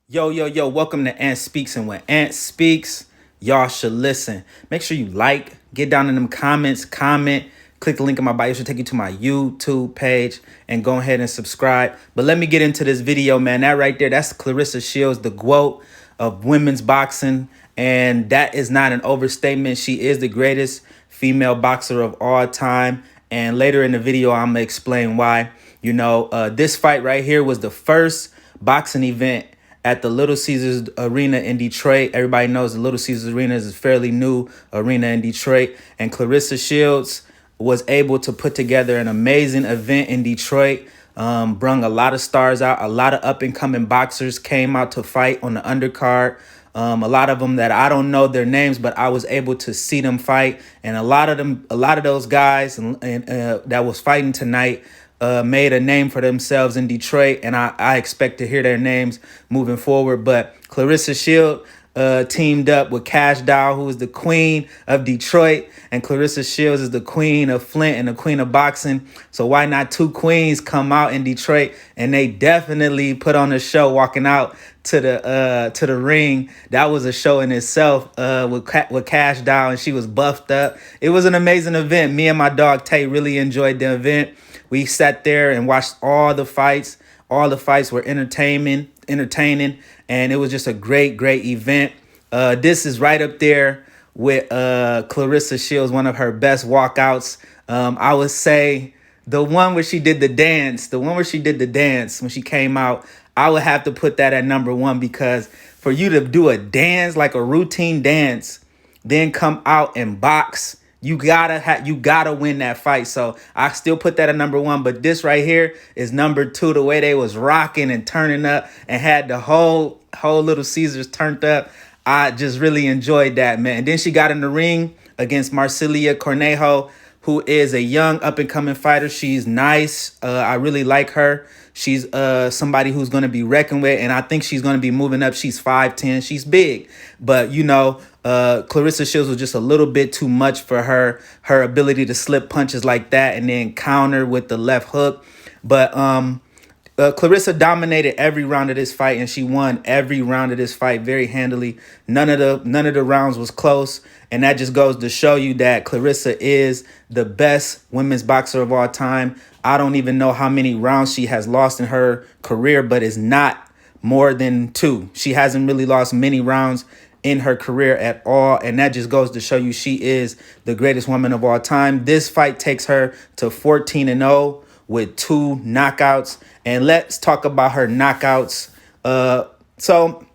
Yo, welcome to Ant Speaks. And when Ant speaks, y'all should listen. Make sure you like, get down in them comments, comment, click the link in my bio. It should take you to my YouTube page and go ahead and subscribe. But let me get into this video, man. That right there, that's Claressa Shields, the Gwoat of women's boxing. And that is not an overstatement. She is the greatest female boxer of all time. And later in the video, I'm going to explain why. This fight right here was the first boxing event at the Little Caesars Arena in Detroit. Everybody knows the Little Caesars Arena is a fairly new arena in Detroit. And Claressa Shields was able to put together an amazing event in Detroit. Brung a lot of stars out. A lot of up-and-coming boxers came out to fight on the undercard. A lot of them that I don't know their names, but I was able to see them fight. And a lot of those guys that was fighting tonight made a name for themselves in Detroit, and I expect to hear their names moving forward. But Claressa Shields teamed up with Cash Doll, who is the queen of Detroit, and Claressa Shields is the queen of Flint and the queen of boxing. So why not two queens come out in Detroit? And they definitely put on a show walking out to the ring. That was a show in itself with Cash Doll, and she was buffed up. It was an amazing event. Me and my dog Tay really enjoyed the event. We sat there and watched all the fights. All the fights were entertaining, and it was just a great event. This is right up there with Claressa Shields, one of her best walkouts. I would say the one where she did the dance, when she came out, I would have to put that at #1, because for you to do a dance, like a routine dance, then come out and box, you gotta win that fight. So I still put that at #1, but this right here is #2. The way they was rocking and turning up and had the whole Little Caesars turned up, I just really enjoyed that, man. And then she got in the ring against Maricela Cornejo, who is a young up-and-coming fighter. She's nice. I really like her. She's somebody who's going to be reckoned with, and I think she's going to be moving up. She's 5'10". She's big, but Claressa Shields was just a little bit too much for her. Her ability to slip punches like that and then counter with the left hook. But Claressa dominated every round of this fight, and she won every round of this fight very handily. None of the rounds was close, and that just goes to show you that Claressa is the best women's boxer of all time. I don't even know how many rounds she has lost in her career, but it's not more than 2. She hasn't really lost many rounds in her career at all, and that just goes to show you she is the greatest woman of all time. This fight takes her to 14-0 with 2 knockouts. And let's talk about her knockouts. So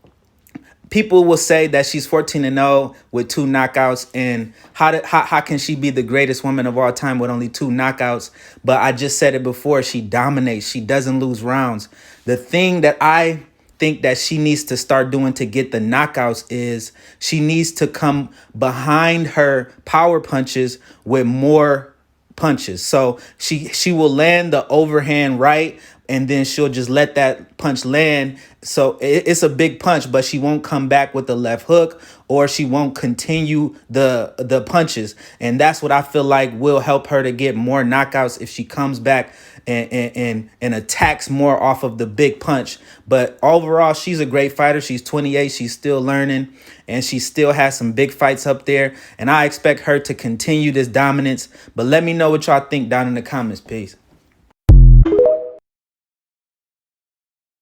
people will say that she's 14-0 with 2 knockouts, and how can she be the greatest woman of all time with only 2 knockouts? But I just said it before, she dominates. She doesn't lose rounds. The thing that I think that she needs to start doing to get the knockouts is she needs to come behind her power punches with more punches. So she will land the overhand right, and then she'll just let that punch land. So it's a big punch, but she won't come back with the left hook, or she won't continue the punches. And that's what I feel like will help her to get more knockouts if she comes back and attacks more off of the big punch. But overall, she's a great fighter. She's 28. She's still learning, and she still has some big fights up there. And I expect her to continue this dominance. But let me know what y'all think down in the comments. Peace.